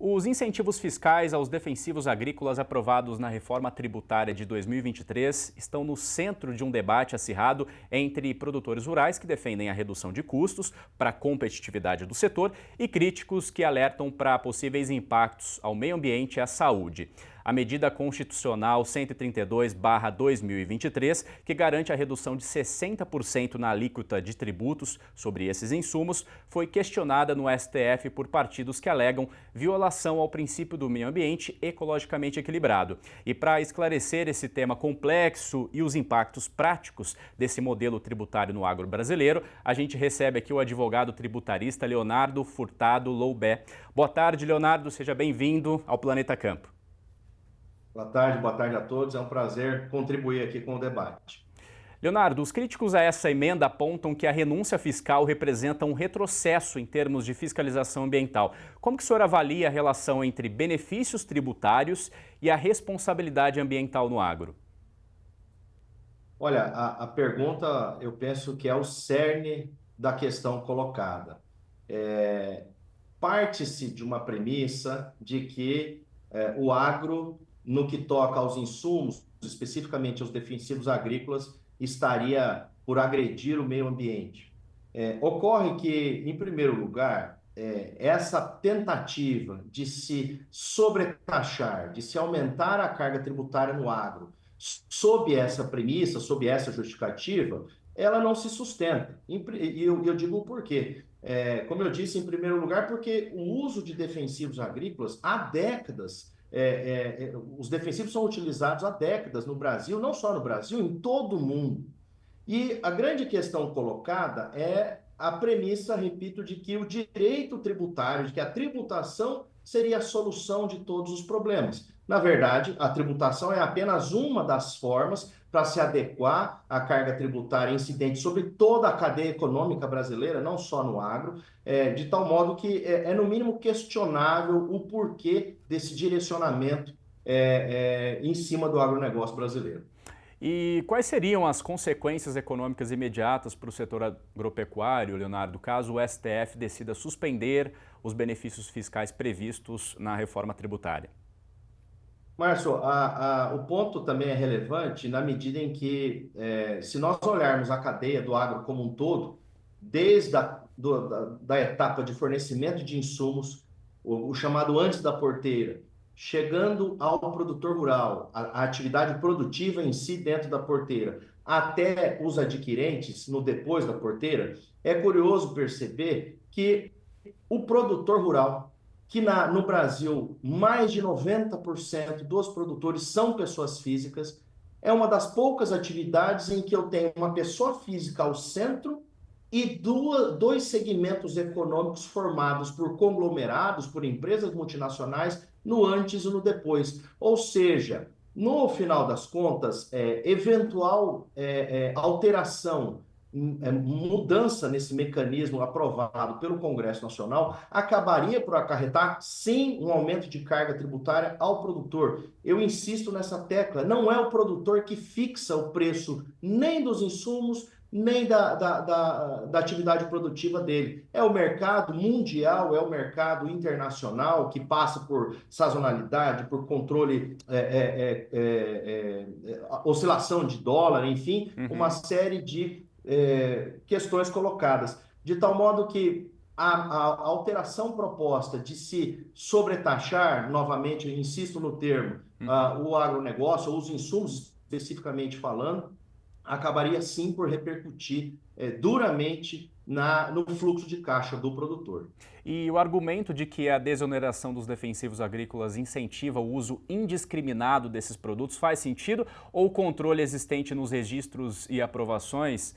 Os incentivos fiscais aos defensivos agrícolas aprovados na reforma tributária de 2023 estão no centro de um debate acirrado entre produtores rurais que defendem a redução de custos para a competitividade do setor e críticos que alertam para possíveis impactos ao meio ambiente e à saúde. A medida constitucional 132/2023, que garante a redução de 60% na alíquota de tributos sobre esses insumos, foi questionada no STF por partidos que alegam violação ao princípio do meio ambiente ecologicamente equilibrado. E para esclarecer esse tema complexo e os impactos práticos desse modelo tributário no agro brasileiro, a gente recebe aqui o advogado tributarista Leonardo Furtado Loubet. Boa tarde, Leonardo. Seja bem-vindo ao Planeta Campo. Boa tarde a todos. É um prazer contribuir aqui com o debate. Leonardo, os críticos a essa emenda apontam que a renúncia fiscal representa um retrocesso em termos de fiscalização ambiental. Como que o senhor avalia a relação entre benefícios tributários e a responsabilidade ambiental no agro? Olha, a pergunta eu penso que é o cerne da questão colocada. Parte-se de uma premissa de que o agro, no que toca aos insumos, especificamente aos defensivos agrícolas, estaria por agredir o meio ambiente. Ocorre que, em primeiro lugar, essa tentativa de se sobretaxar, de se aumentar a carga tributária no agro, sob essa premissa, sob essa justificativa, ela não se sustenta. E eu digo por quê. Como eu disse, em primeiro lugar, porque o uso de defensivos agrícolas há décadas. Os defensivos são utilizados há décadas no Brasil, não só no Brasil, em todo o mundo. E a grande questão colocada é a premissa, repito, de que o direito tributário, de que a tributação seria a solução de todos os problemas. Na verdade, a tributação é apenas uma das formas para se adequar à carga tributária incidente sobre toda a cadeia econômica brasileira, não só no agro, de tal modo que no mínimo questionável o porquê desse direcionamento em cima do agronegócio brasileiro. E quais seriam as consequências econômicas imediatas para o setor agropecuário, Leonardo, caso o STF decida suspender os benefícios fiscais previstos na reforma tributária? Márcio, o ponto também é relevante na medida em que, se nós olharmos a cadeia do agro como um todo, desde da etapa de fornecimento de insumos, o chamado antes da porteira, chegando ao produtor rural, a atividade produtiva em si dentro da porteira, até os adquirentes no depois da porteira, é curioso perceber que o produtor rural, que no Brasil mais de 90% dos produtores são pessoas físicas, é uma das poucas atividades em que eu tenho uma pessoa física ao centro e dois segmentos econômicos formados por conglomerados, por empresas multinacionais, no antes e no depois. Ou seja, no final das contas, eventual alteração, mudança nesse mecanismo aprovado pelo Congresso Nacional acabaria por acarretar, sim, um aumento de carga tributária ao produtor. Eu insisto nessa tecla, não é o produtor que fixa o preço nem dos insumos, nem da atividade produtiva dele. É o mercado mundial, é o mercado internacional que passa por sazonalidade, por controle, oscilação de dólar, enfim, uma série de questões colocadas. De tal modo que a alteração proposta de se sobretaxar, novamente, eu insisto no termo, o agronegócio, ou os insumos especificamente falando, acabaria sim por repercutir duramente no fluxo de caixa do produtor. E o argumento de que a desoneração dos defensivos agrícolas incentiva o uso indiscriminado desses produtos faz sentido? Ou o controle existente nos registros e aprovações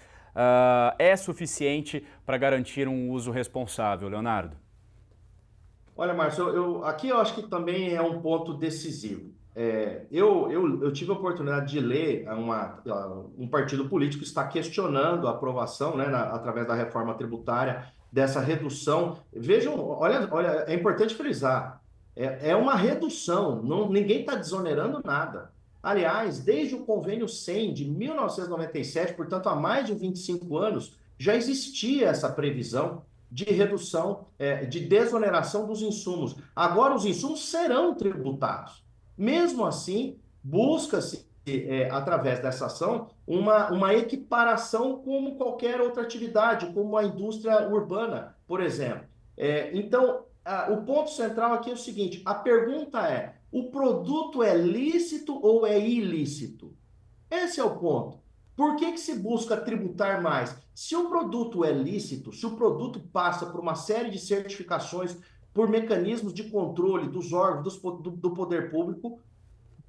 é suficiente para garantir um uso responsável, Leonardo? Olha, Márcio, aqui eu acho que também é um ponto decisivo. Eu tive a oportunidade de ler um partido político que está questionando a aprovação, né, através da reforma tributária, dessa redução. Vejam, olha, é importante frisar, é uma redução, ninguém está desonerando nada. Aliás, desde o Convênio 100 de 1997, portanto, há mais de 25 anos, já existia essa previsão. de redução, de desoneração dos insumos. Agora, os insumos serão tributados. Mesmo assim, busca-se, através dessa ação, uma equiparação como qualquer outra atividade, como a indústria urbana, por exemplo. Então, o ponto central aqui é o seguinte: a pergunta é: o produto é lícito ou é ilícito? Esse é o ponto. Por que se busca tributar mais? Se o produto é lícito, se o produto passa por uma série de certificações, por mecanismos de controle dos órgãos do poder público,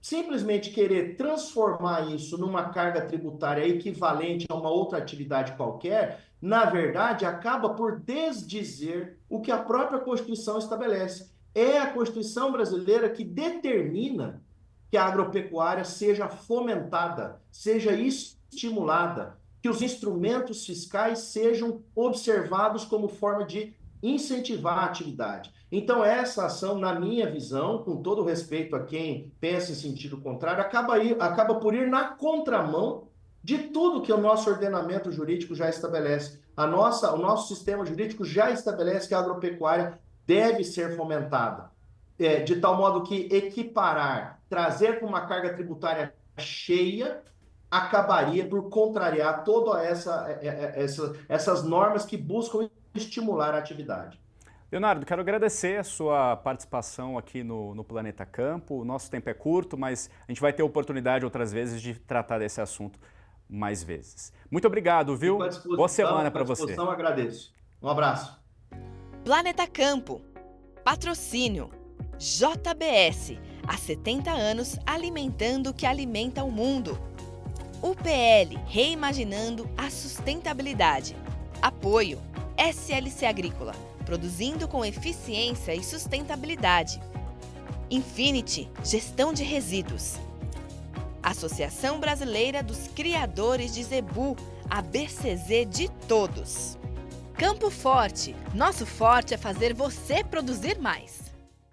simplesmente querer transformar isso numa carga tributária equivalente a uma outra atividade qualquer, na verdade, acaba por desdizer o que a própria Constituição estabelece. É a Constituição brasileira que determina que a agropecuária seja fomentada, seja estimulada, que os instrumentos fiscais sejam observados como forma de incentivar a atividade. Então, essa ação, na minha visão, com todo respeito a quem pensa em sentido contrário, acaba por ir na contramão de tudo que o nosso ordenamento jurídico já estabelece. O nosso sistema jurídico já estabelece que a agropecuária deve ser fomentada, de tal modo que equiparar, trazer para uma carga tributária cheia, acabaria por contrariar todas essas normas que buscam estimular a atividade. Leonardo, quero agradecer a sua participação aqui no Planeta Campo. O nosso tempo é curto, mas a gente vai ter oportunidade outras vezes de tratar desse assunto mais vezes. Muito obrigado, viu? Boa semana para você. Agradeço. Um abraço. Planeta Campo. Patrocínio. JBS. Há 70 anos alimentando o que alimenta o mundo. UPL, reimaginando a sustentabilidade. Apoio. SLC Agrícola, produzindo com eficiência e sustentabilidade. Infinity, gestão de resíduos. Associação Brasileira dos Criadores de Zebu, a BCZ de todos. Campo Forte, nosso forte é fazer você produzir mais.